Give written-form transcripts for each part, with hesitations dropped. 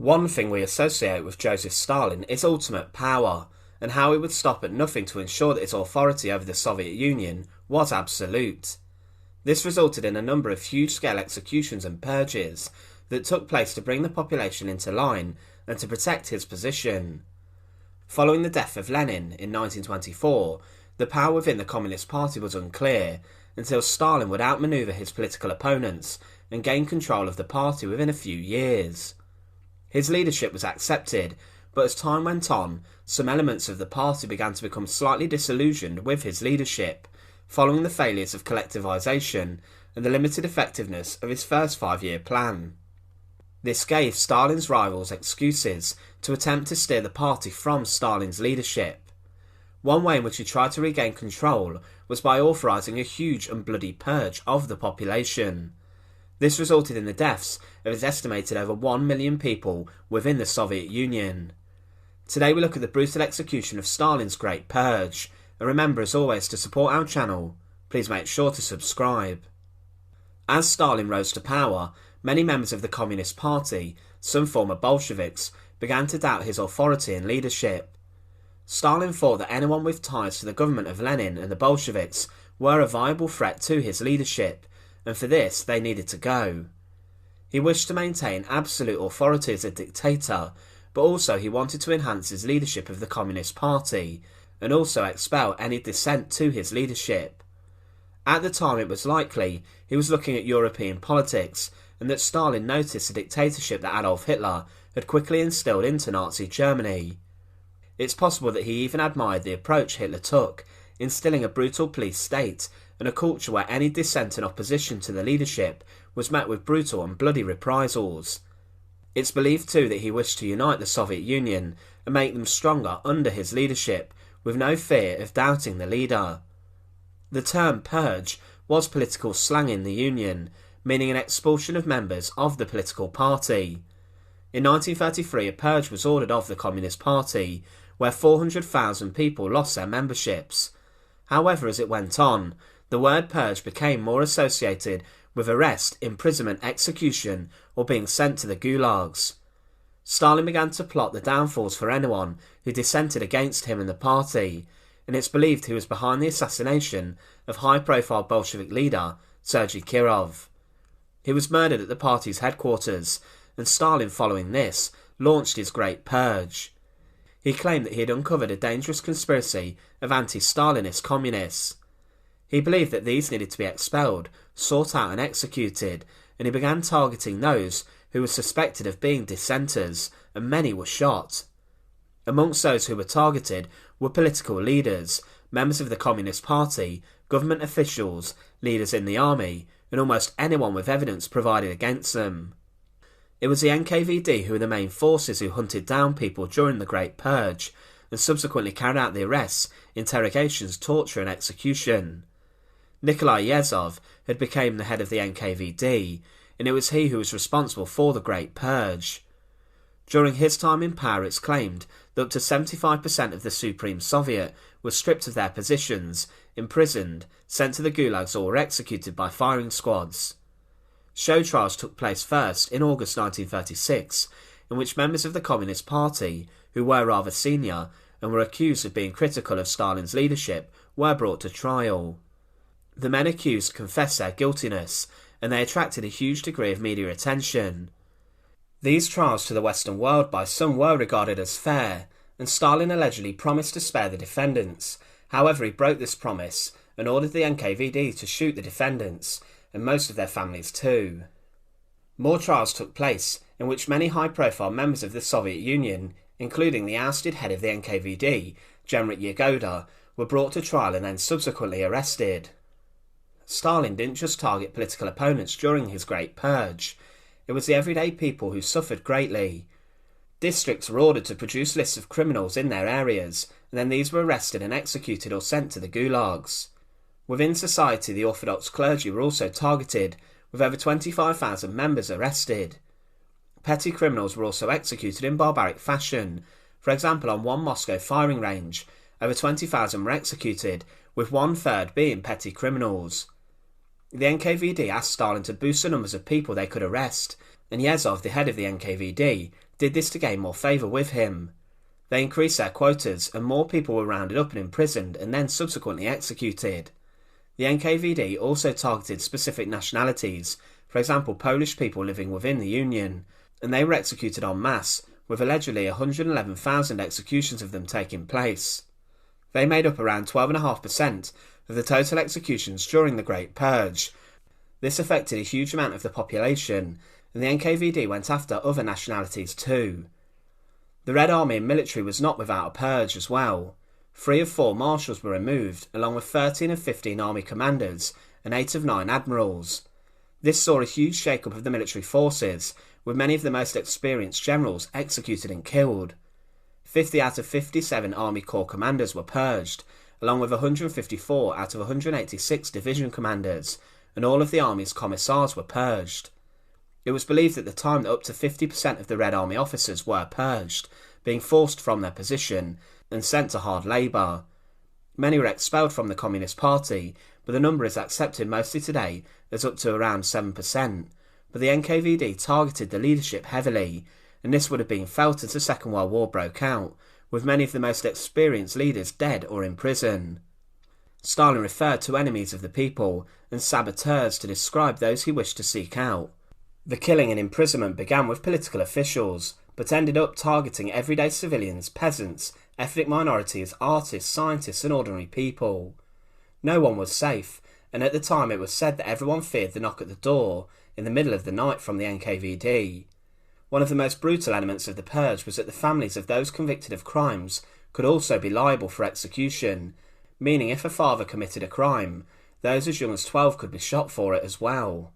One thing we associate with Joseph Stalin is ultimate power, and how he would stop at nothing to ensure that his authority over the Soviet Union was absolute. This resulted in a number of huge-scale executions and purges that took place to bring the population into line and to protect his position. Following the death of Lenin in 1924, the power within the Communist Party was unclear until Stalin would outmaneuver his political opponents and gain control of the party within a few years. His leadership was accepted, but as time went on, some elements of the party began to become slightly disillusioned with his leadership, following the failures of collectivisation and the limited effectiveness of his first 5-year plan. This gave Stalin's rivals excuses to attempt to steer the party from Stalin's leadership. One way in which he tried to regain control was by authorising a huge and bloody purge of the population. This resulted in the deaths of its estimated over 1 million people within the Soviet Union. Today we look at the brutal execution of Stalin's Great Purge, and remember as always to support our channel, please make sure to subscribe. As Stalin rose to power, many members of the Communist Party, some former Bolsheviks, began to doubt his authority and leadership. Stalin thought that anyone with ties to the government of Lenin and the Bolsheviks were a viable threat to his leadership, and for this they needed to go. He wished to maintain absolute authority as a dictator, but also he wanted to enhance his leadership of the Communist Party, and also expel any dissent to his leadership. At the time it was likely he was looking at European politics, and that Stalin noticed the dictatorship that Adolf Hitler had quickly instilled into Nazi Germany. It's possible that he even admired the approach Hitler took, instilling a brutal police state and a culture where any dissent and opposition to the leadership was met with brutal and bloody reprisals. It's believed too that he wished to unite the Soviet Union and make them stronger under his leadership, with no fear of doubting the leader. The term purge was political slang in the Union, meaning an expulsion of members of the political party. In 1933 a purge was ordered of the Communist Party, where 400,000 people lost their memberships. However, as it went on, the word purge became more associated with arrest, imprisonment, execution, or being sent to the gulags. Stalin began to plot the downfalls for anyone who dissented against him and the party, and it's believed he was behind the assassination of high-profile Bolshevik leader Sergei Kirov. He was murdered at the party's headquarters, and Stalin, following this, launched his Great Purge. He claimed that he had uncovered a dangerous conspiracy of anti-Stalinist communists. He believed that these needed to be expelled, sought out and executed, and he began targeting those who were suspected of being dissenters, and many were shot. Amongst those who were targeted were political leaders, members of the Communist Party, government officials, leaders in the army, and almost anyone with evidence provided against them. It was the NKVD who were the main forces who hunted down people during the Great Purge, and subsequently carried out the arrests, interrogations, torture and execution. Nickolai Yezhov had become the head of the NKVD, and it was he who was responsible for the Great Purge. During his time in power it's claimed that up to 75% of the Supreme Soviet were stripped of their positions, imprisoned, sent to the gulags or were executed by firing squads. Show trials took place first in August 1936, in which members of the Communist Party, who were rather senior and were accused of being critical of Stalin's leadership, were brought to trial. The men accused confessed their guiltiness, and they attracted a huge degree of media attention. These trials to the Western world by some were regarded as fair, and Stalin allegedly promised to spare the defendants. However, he broke this promise and ordered the NKVD to shoot the defendants, and most of their families too. More trials took place, in which many high-profile members of the Soviet Union, including the ousted head of the NKVD, General Yagoda, were brought to trial and then subsequently arrested. Stalin didn't just target political opponents during his Great Purge. It was the everyday people who suffered greatly. Districts were ordered to produce lists of criminals in their areas, and then these were arrested and executed or sent to the gulags. Within society, the Orthodox clergy were also targeted, with over 25,000 members arrested. Petty criminals were also executed in barbaric fashion. For example, on one Moscow firing range, over 20,000 were executed, with 1/3 being petty criminals. The NKVD asked Stalin to boost the numbers of people they could arrest, and Yezhov, the head of the NKVD, did this to gain more favour with him. They increased their quotas and more people were rounded up and imprisoned and then subsequently executed. The NKVD also targeted specific nationalities, for example Polish people living within the Union, and they were executed en masse, with allegedly 111,000 executions of them taking place. They made up around 12.5% of the total executions during the Great Purge. This affected a huge amount of the population, and the NKVD went after other nationalities too. The Red Army and military was not without a purge as well. 3 of 4 marshals were removed, along with 13 of 15 army commanders and 8 of 9 admirals. This saw a huge shake-up of the military forces, with many of the most experienced generals executed and killed. 50 out of 57 Army Corps commanders were purged, along with 154 out of 186 division commanders, and all of the army's commissars were purged. It was believed at the time that up to 50% of the Red Army officers were purged, being forced from their position and sent to hard labour. Many were expelled from the Communist Party, but the number is accepted mostly today as up to around 7%. But the NKVD targeted the leadership heavily, and this would have been felt as the Second World War broke out, with many of the most experienced leaders dead or in prison. Stalin referred to enemies of the people and saboteurs to describe those he wished to seek out. The killing and imprisonment began with political officials, but ended up targeting everyday civilians, peasants, ethnic minorities, artists, scientists and ordinary people. No one was safe, and at the time it was said that everyone feared the knock at the door in the middle of the night from the NKVD. One of the most brutal elements of the purge was that the families of those convicted of crimes could also be liable for execution, meaning if a father committed a crime, those as young as 12 could be shot for it as well.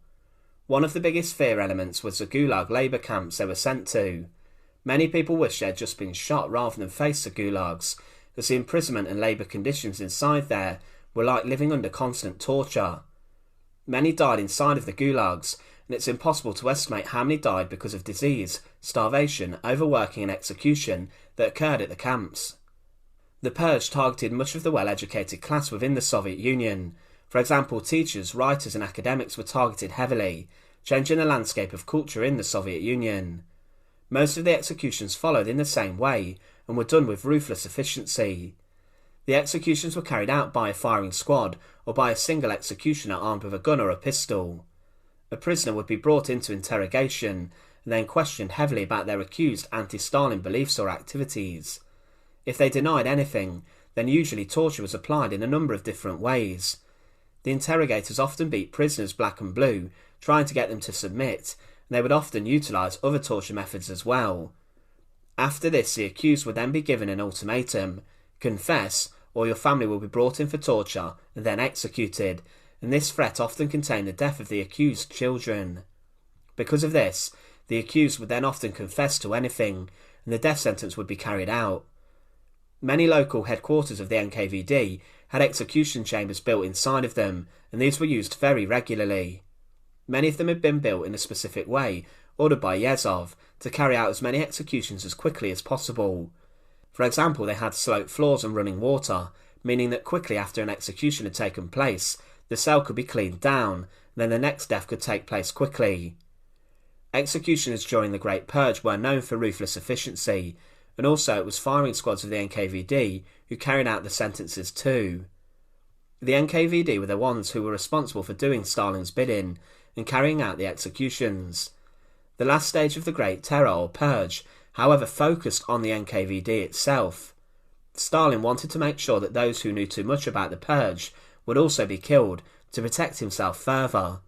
One of the biggest fear elements was the Gulag labour camps they were sent to. Many people wished they had just been shot rather than face the gulags, as the imprisonment and labour conditions inside there were like living under constant torture. Many died inside of the gulags, and it's impossible to estimate how many died because of disease, starvation, overworking and execution that occurred at the camps. The purge targeted much of the well-educated class within the Soviet Union. For example, teachers, writers and academics were targeted heavily, changing the landscape of culture in the Soviet Union. Most of the executions followed in the same way and were done with ruthless efficiency. The executions were carried out by a firing squad or by a single executioner armed with a gun or a pistol. A prisoner would be brought into interrogation and then questioned heavily about their accused anti-Stalin beliefs or activities. If they denied anything, then usually torture was applied in a number of different ways. The interrogators often beat prisoners black and blue, trying to get them to submit, and they would often utilise other torture methods as well. After this, the accused would then be given an ultimatum: confess, or your family will be brought in for torture and then executed, and this threat often contained the death of the accused children. Because of this, the accused would then often confess to anything, and the death sentence would be carried out. Many local headquarters of the NKVD had execution chambers built inside of them, and these were used very regularly. Many of them had been built in a specific way, ordered by Yezhov, to carry out as many executions as quickly as possible. For example, they had sloped floors and running water, meaning that quickly after an execution had taken place, the cell could be cleaned down, and then the next death could take place quickly. Executioners during the Great Purge were known for ruthless efficiency, and also it was firing squads of the NKVD who carried out the sentences too. The NKVD were the ones who were responsible for doing Stalin's bidding and carrying out the executions. The last stage of the Great Terror or Purge, however, focused on the NKVD itself. Stalin wanted to make sure that those who knew too much about the Purge would also be killed to protect himself further.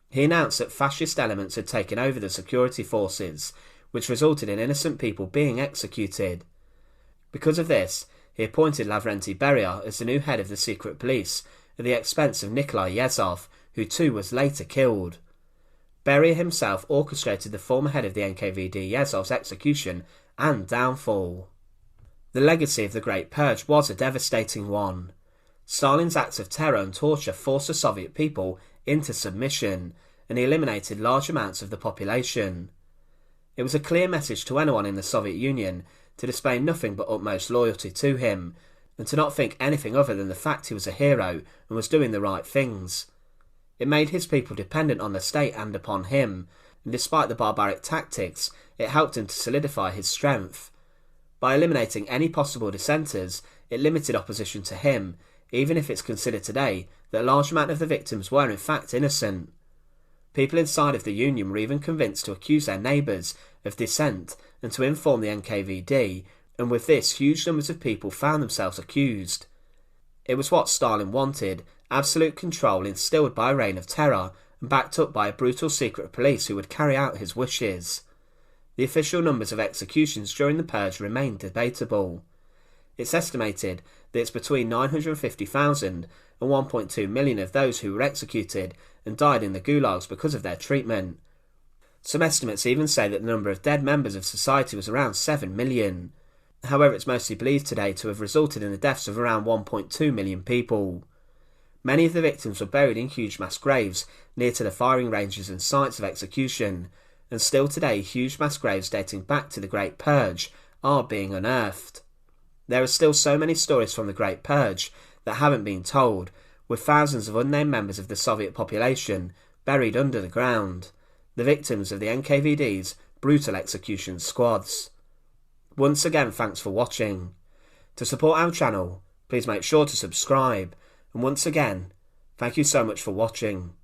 He announced that fascist elements had taken over the security forces, which resulted in innocent people being executed. Because of this, he appointed Lavrenti Beria as the new head of the secret police at the expense of Nickolai Yezhov, who too was later killed. Beria himself orchestrated the former head of the NKVD Yezhov's execution and downfall. The legacy of the Great Purge was a devastating one. Stalin's acts of terror and torture forced the Soviet people into submission, and he eliminated large amounts of the population. It was a clear message to anyone in the Soviet Union to display nothing but utmost loyalty to him, and to not think anything other than the fact he was a hero and was doing the right things. It made his people dependent on the state and upon him, and despite the barbaric tactics, it helped him to solidify his strength. By eliminating any possible dissenters, it limited opposition to him, even if it's considered today that a large amount of the victims were in fact innocent. People inside of the Union were even convinced to accuse their neighbours of dissent and to inform the NKVD, and with this huge numbers of people found themselves accused. It was what Stalin wanted, absolute control instilled by a reign of terror and backed up by a brutal secret police who would carry out his wishes. The official numbers of executions during the purge remain debatable. It's estimated that it's between 950,000 and 1.2 million of those who were executed and died in the gulags because of their treatment. Some estimates even say that the number of dead members of society was around 7 million. However, it's mostly believed today to have resulted in the deaths of around 1.2 million people. Many of the victims were buried in huge mass graves near to the firing ranges and sites of execution, and still today huge mass graves dating back to the Great Purge are being unearthed. There are still so many stories from the Great Purge that haven't been told, with thousands of unnamed members of the Soviet population buried under the ground, the victims of the NKVD's brutal execution squads. Once again, thanks for watching. To support our channel, please make sure to subscribe, and once again, thank you so much for watching.